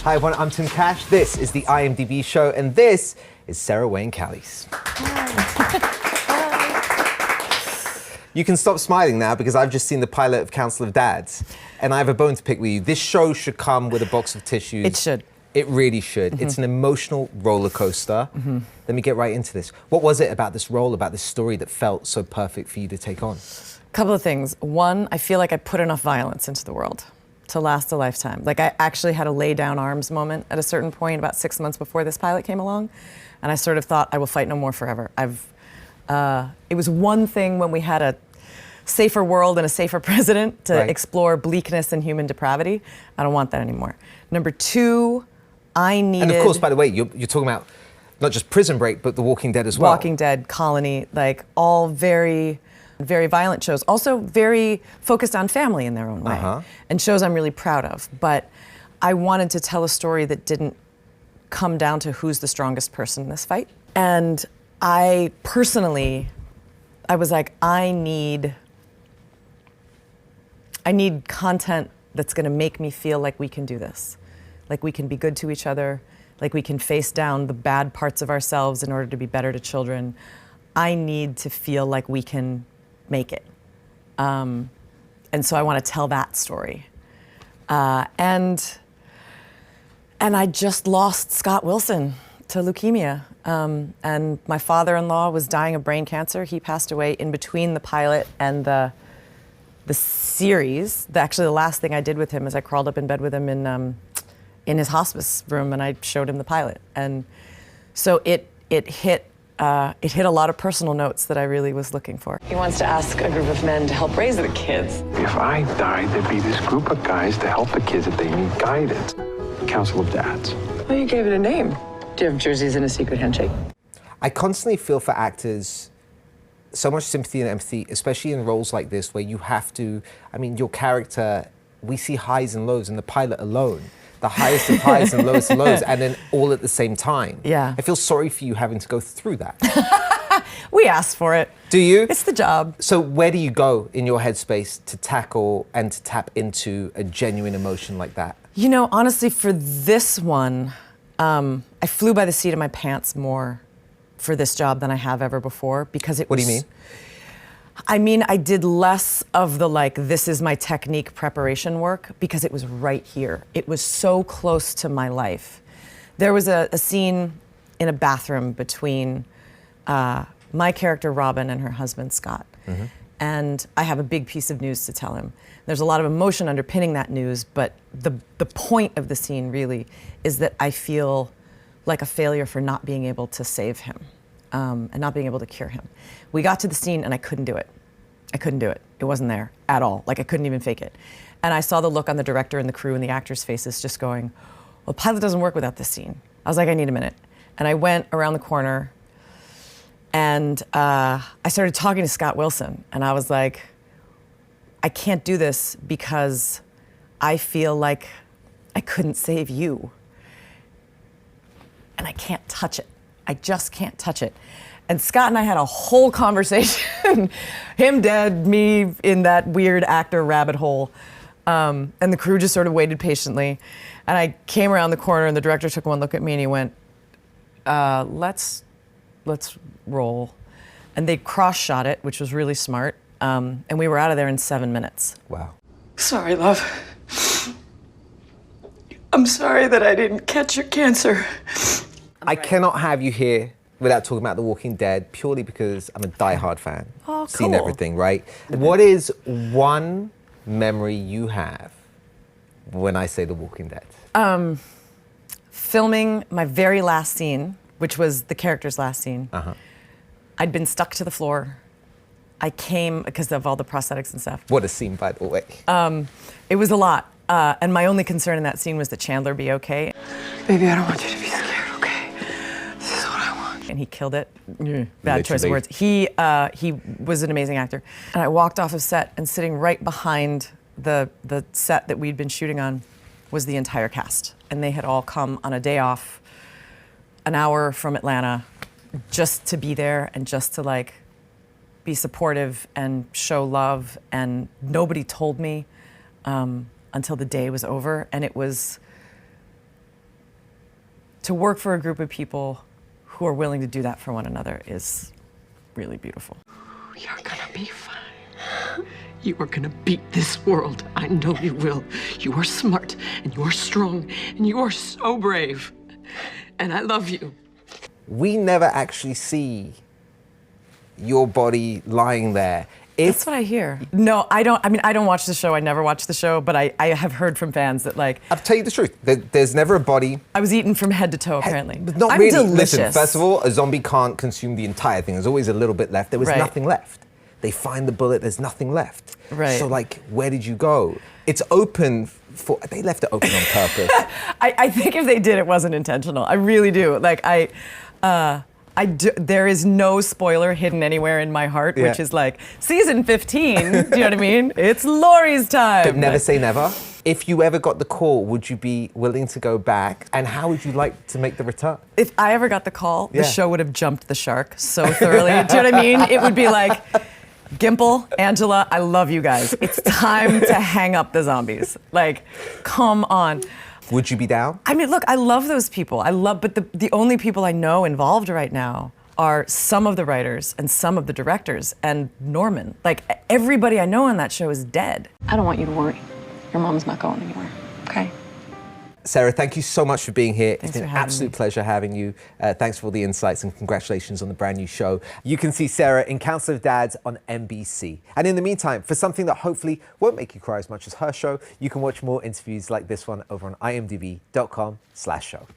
Hi everyone, I'm Tim Cash. This is the IMDb show, and this is Sarah Wayne Callies. You can stop smiling now because I've just seen the pilot of Council of Dads, and I have a bone to pick with you. This show should come with a box of tissues. It should. It really should. It's an emotional roller coaster. Let me get right into this. What was it about this role, about this story that felt so perfect for you to take on? A couple of things. One, I feel like I put enough violence into the world to last a lifetime. Like, I actually had a lay down arms moment at a certain point about 6 months before this pilot came along, and I sort of thought, I will fight no more forever. It was one thing when we had a safer world and a safer president to explore bleakness and human depravity. I don't want that anymore. Number two, I needed... And of course, by the way, you're talking about not just Prison Break, but The Walking Dead as well. Walking Dead, Colony, like all very, very violent shows. Also very focused on family in their own way. And shows I'm really proud of. But I wanted to tell a story that didn't come down to who's the strongest person in this fight. And I personally, I was like, I need content that's gonna make me feel like we can do this. Like we can be good to each other, like we can face down the bad parts of ourselves in order to be better to children. I need to feel like we can make it. And so I want to tell that story. And I just lost Scott Wilson to leukemia. And my father-in-law was dying of brain cancer. He passed away in between the pilot and the series. Actually, the last thing I did with him is I crawled up in bed with him in his hospice room, and I showed him the pilot. And so it hit a lot of personal notes that I really was looking for. He wants to ask a group of men to help raise the kids. If I died, there'd be this group of guys to help the kids if they need guidance. Council of Dads. Well, you gave it a name. Do you have jerseys and a secret handshake? I constantly feel for actors so much sympathy and empathy, especially in roles like this where you have to, I mean, your character, we see highs and lows in the pilot alone. The highest of highs and lowest of lows, and then all at the same time. Yeah. I feel sorry for you having to go through that. We asked for it. Do you? It's the job. So where do you go in your headspace to tackle and to tap into a genuine emotion like that? You know, honestly, for this one, I flew by the seat of my pants more for this job than I have ever before, because it was... What do you mean? I mean, I did less of the, like, this is my technique preparation work because it was right here. It was so close to my life. There was a scene in a bathroom between my character, Robin, and her husband, Scott. And I have a big piece of news to tell him. There's a lot of emotion underpinning that news, but the point of the scene really is that I feel like a failure for not being able to save him. And not being able to cure him. We got to the scene and I couldn't do it. I couldn't do it. It wasn't there at all. Like, I couldn't even fake it. And I saw the look on the director and the crew and the actors' faces just going, well, pilot doesn't work without this scene. I was like, I need a minute. And I went around the corner and I started talking to Scott Wilson. And I was like, I can't do this because I feel like I couldn't save you. And I can't touch it. I just can't touch it. And Scott and I had a whole conversation, him dead, me in that weird actor rabbit hole. And the crew just sort of waited patiently. And I came around the corner and the director took one look at me and he went, let's roll. And they cross-shot it, which was really smart. And we were out of there in 7 minutes. Wow. Sorry, love. I'm sorry that I didn't catch your cancer. I cannot have you here without talking about The Walking Dead, purely because I'm a diehard fan. Oh, cool. Seen everything, right? What is one memory you have when I say The Walking Dead? Filming my very last scene, which was the character's last scene. I'd been stuck to the floor. I came, because of all the prosthetics and stuff. What a scene, by the way. It was a lot. And my only concern in that scene was that Chandler be okay. Baby, I don't want you to be scared, okay? This is what I want. And he killed it. Bad choice of words. He was an amazing actor. And I walked off of set, and sitting right behind the set that we'd been shooting on was the entire cast. And they had all come on a day off, an hour from Atlanta, just to be there and just to, like, be supportive and show love. And nobody told me until the day was over. And it was to work for a group of people who are willing to do that for one another is really beautiful. You're gonna be fine. You are gonna beat this world. I know you will. You are smart, and you are strong, and you are so brave. And I love you. We never actually see your body lying there. That's what I hear. No, I don't. I mean, I don't watch the show. I never watch the show, but I have heard from fans that like. I'll tell you the truth. There's never a body. I was eaten from head to toe, apparently. Not I'm really. delicious. Listen, first of all, a zombie can't consume the entire thing. There's always a little bit left. There was Right. nothing left. They find the bullet. There's nothing left. Right. So like, where did you go? It's open for. They left it open on purpose. I think if they did, it wasn't intentional. I really do. Like there is no spoiler hidden anywhere in my heart, Yeah. which is like season 15. Do you know what I mean? It's Laurie's time. But never say never. If you ever got the call, would you be willing to go back? And how would you like to make the return? If I ever got the call, Yeah. the show would have jumped the shark so thoroughly. Do you know what I mean? It would be like, Gimple, Angela, I love you guys. It's time to hang up the zombies. Like, come on. Would you be down? I mean, look, I love those people. But the only people I know involved right now are some of the writers and some of the directors and Norman. Like, everybody I know on that show is dead. I don't want you to worry. Your mom's not going anywhere, okay? Sarah, thank you so much for being here. Thanks It's been for an having absolute me. pleasure having you. Thanks for all the insights and congratulations on the brand new show. You can see Sarah in Council of Dads on NBC. And in the meantime, for something that hopefully won't make you cry as much as her show, you can watch more interviews like this one over on imdb.com/show.